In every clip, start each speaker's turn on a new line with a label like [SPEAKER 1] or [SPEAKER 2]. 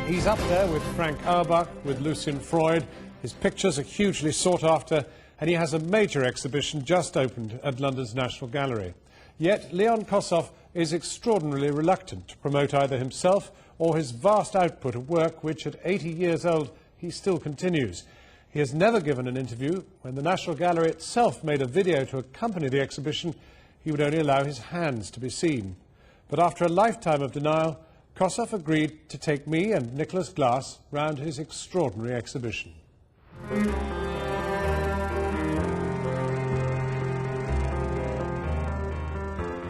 [SPEAKER 1] He's up there with Frank Auerbach, with Lucian Freud. His pictures are hugely sought after, and he has a major exhibition just opened at London's National Gallery. Yet Leon Kossoff is extraordinarily reluctant to promote either himself or his vast output of work, which at 80 years old he still continues. He has never given an interview. When the National Gallery itself made a video to accompany the exhibition, he would only allow his hands to be seen. But after a lifetime of denial, Kossoff agreed to take me and Nicholas Glass round his extraordinary exhibition.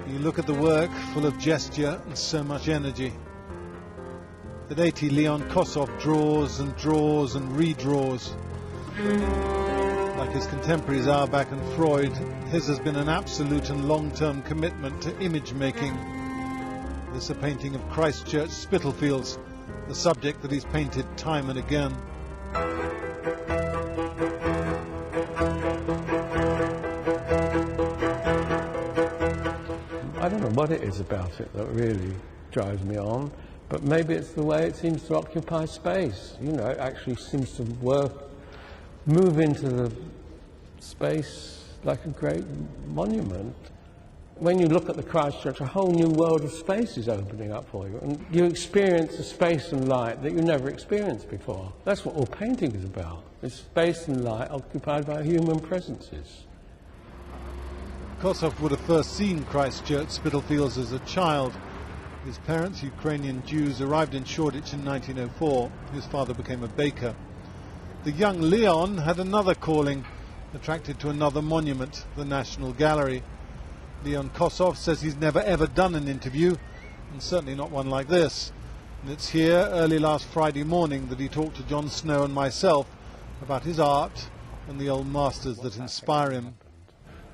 [SPEAKER 2] You look at the work, full of gesture and so much energy. At 80, Leon Kossoff draws and draws and redraws. Like his contemporaries Auerbach and Freud, his has been an absolute and long-term commitment to image making. This is a painting of Christchurch Spitalfields, the subject that he's painted time and again.
[SPEAKER 3] I don't know what it is about it that really drives me on, but maybe it's the way it seems to occupy space. You know, it actually seems to move into the space like a great monument. When you look at the Christchurch, a whole new world of space is opening up for you, and you experience a space and light that you never experienced before. That's what all painting is about. It's space and light occupied by human presences.
[SPEAKER 2] Kossoff would have first seen Christchurch Spitalfields as a child. His parents, Ukrainian Jews, arrived in Shoreditch in 1904. His father became a baker. The young Leon had another calling, attracted to another monument, the National Gallery. Leon Kossoff says he's never ever done an interview, and certainly not one like this. And it's here, early last Friday morning, that he talked to John Snow and myself about his art and the old masters that inspire him.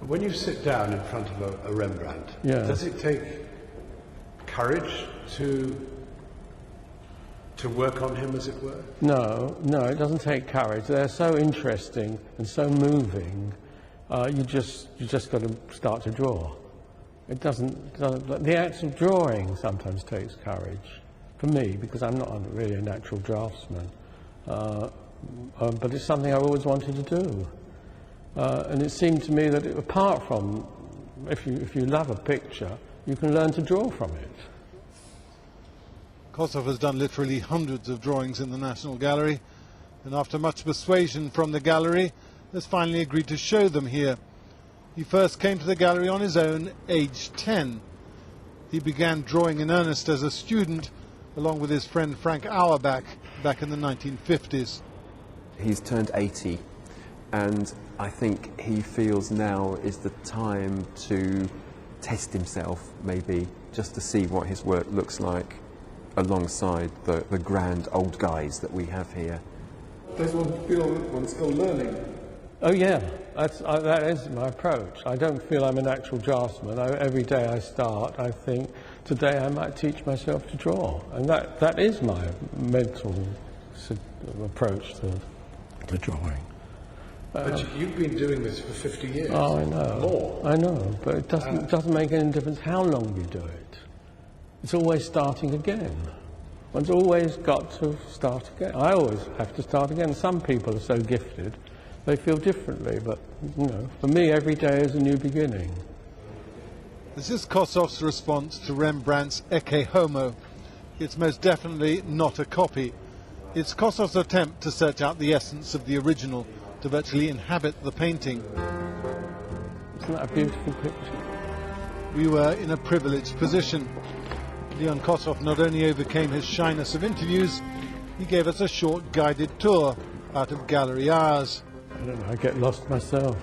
[SPEAKER 1] When you sit down in front of a Rembrandt, does it take courage to work on him, as it were?
[SPEAKER 3] No, it doesn't take courage. They're so interesting and so moving. You just got to start to draw. It doesn't. The act of drawing sometimes takes courage for me, because I'm not really a natural draftsman. But it's something I always wanted to do. And it seemed to me that apart from, if you love a picture, you can learn to draw from it.
[SPEAKER 2] Kossoff has done literally hundreds of drawings in the National Gallery, and after much persuasion from the gallery, has finally agreed to show them here. He first came to the gallery on his own, aged 10. He began drawing in earnest as a student, along with his friend Frank Auerbach, back in the 1950s.
[SPEAKER 4] He's turned 80, and I think he feels now is the time to test himself, maybe, just to see what his work looks like alongside the grand old guys that we have here.
[SPEAKER 5] Does one feel that one's still learning?
[SPEAKER 3] Oh yeah, that is my approach. I don't feel I'm a natural draftsman. Every day I start, I think, today I might teach myself to draw. And that is my mental approach to drawing.
[SPEAKER 1] But you've been doing this for 50 years.
[SPEAKER 3] Oh, I know.
[SPEAKER 1] More.
[SPEAKER 3] I know, but it doesn't make any difference how long you do it. It's always starting again. One's always got to start again. I always have to start again. Some people are so gifted, they feel differently, but, you know, for me, every day is a new beginning.
[SPEAKER 2] This is Kossoff's response to Rembrandt's Ecce Homo. It's most definitely not a copy. It's Kossoff's attempt to search out the essence of the original, to virtually inhabit the painting.
[SPEAKER 3] Isn't that a beautiful picture?
[SPEAKER 2] We were in a privileged position. Leon Kossoff not only overcame his shyness of interviews, he gave us a short guided tour out of gallery hours.
[SPEAKER 3] I don't know, I get lost myself.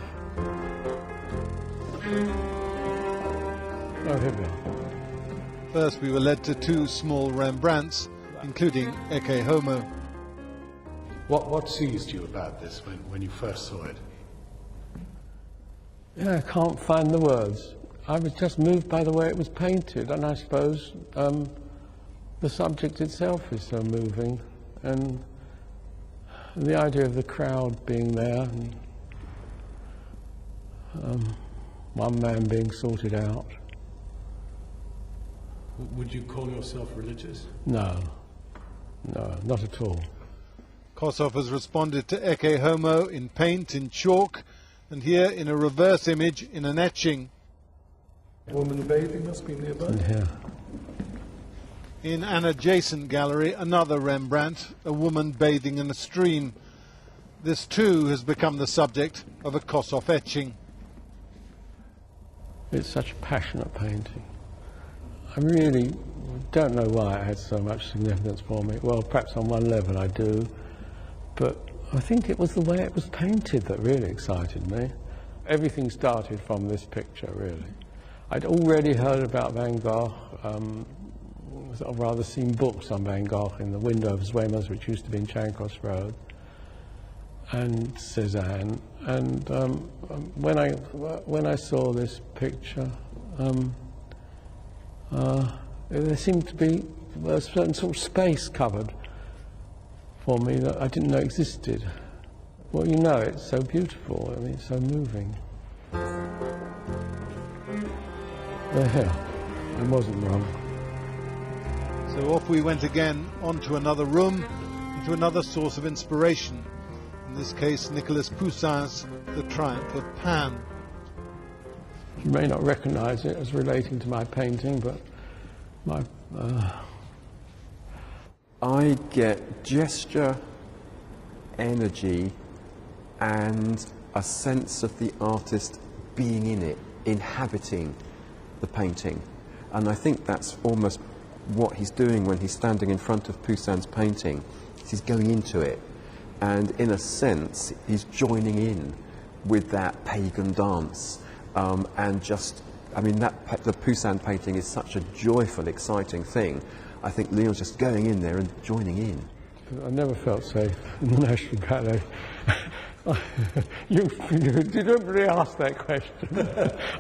[SPEAKER 3] Oh, here we are.
[SPEAKER 2] First we were led to two small Rembrandts, including Ecce Homo.
[SPEAKER 1] What seized you about this when you first saw it?
[SPEAKER 3] Yeah, I can't find the words. I was just moved by the way it was painted, and I suppose the subject itself is so moving, and the idea of the crowd being there, and one man being sorted out.
[SPEAKER 1] Would you call yourself religious?
[SPEAKER 3] No. No, not at all.
[SPEAKER 2] Kossoff has responded to Ecce Homo in paint, in chalk, and here in a reverse image in an etching.
[SPEAKER 5] A woman bathing must be nearby.
[SPEAKER 3] In here.
[SPEAKER 2] In an adjacent gallery, another Rembrandt, a woman bathing in a stream. This too has become the subject of a Kossoff etching.
[SPEAKER 3] It's such a passionate painting. I really don't know why it had so much significance for me. Well, perhaps on one level I do, but I think it was the way it was painted that really excited me. Everything started from this picture, really. I'd already heard about Van Gogh, I've rather seen books on Van Gogh in the window of Zwemer's, which used to be in Charing Cross Road, and Cézanne. And when I saw this picture, there seemed to be a certain sort of space covered for me that I didn't know existed. Well, you know, it's so beautiful. I mean, it's so moving. There, I wasn't wrong.
[SPEAKER 2] So off we went again, onto another room, into another source of inspiration. In this case, Nicolas Poussin's The Triumph of Pan.
[SPEAKER 3] You may not recognize it as relating to my painting, but my...
[SPEAKER 4] I get gesture, energy, and a sense of the artist being in it, inhabiting the painting. And I think that's almost what he's doing when he's standing in front of Poussin's painting. He's going into it, and in a sense, he's joining in with that pagan dance. And just, I mean, the Poussin painting is such a joyful, exciting thing. I think Leon's just going in there and joining in.
[SPEAKER 3] I never felt safe in the National Gallery. You didn't really ask that question.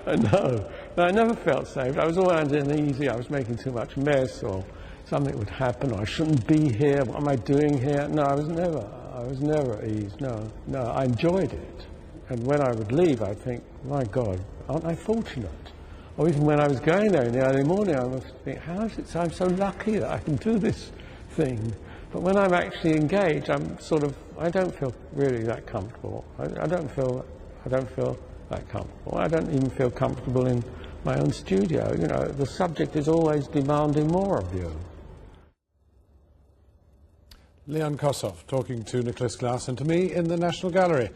[SPEAKER 3] No, I never felt safe. I was always uneasy. I was making too much mess, or something would happen, or I shouldn't be here. What am I doing here? No, I was never at ease. No, I enjoyed it. And when I would leave, I'd think, my God, aren't I fortunate? Or even when I was going there in the early morning, I would think, how is it I'm so lucky that I can do this thing? But when I'm actually engaged, I'm sort of, I don't feel really that comfortable. I don't feel that comfortable. I don't even feel comfortable in my own studio. You know, the subject is always demanding more of you.
[SPEAKER 1] Leon Kossoff talking to Nicholas Glass and to me in the National Gallery.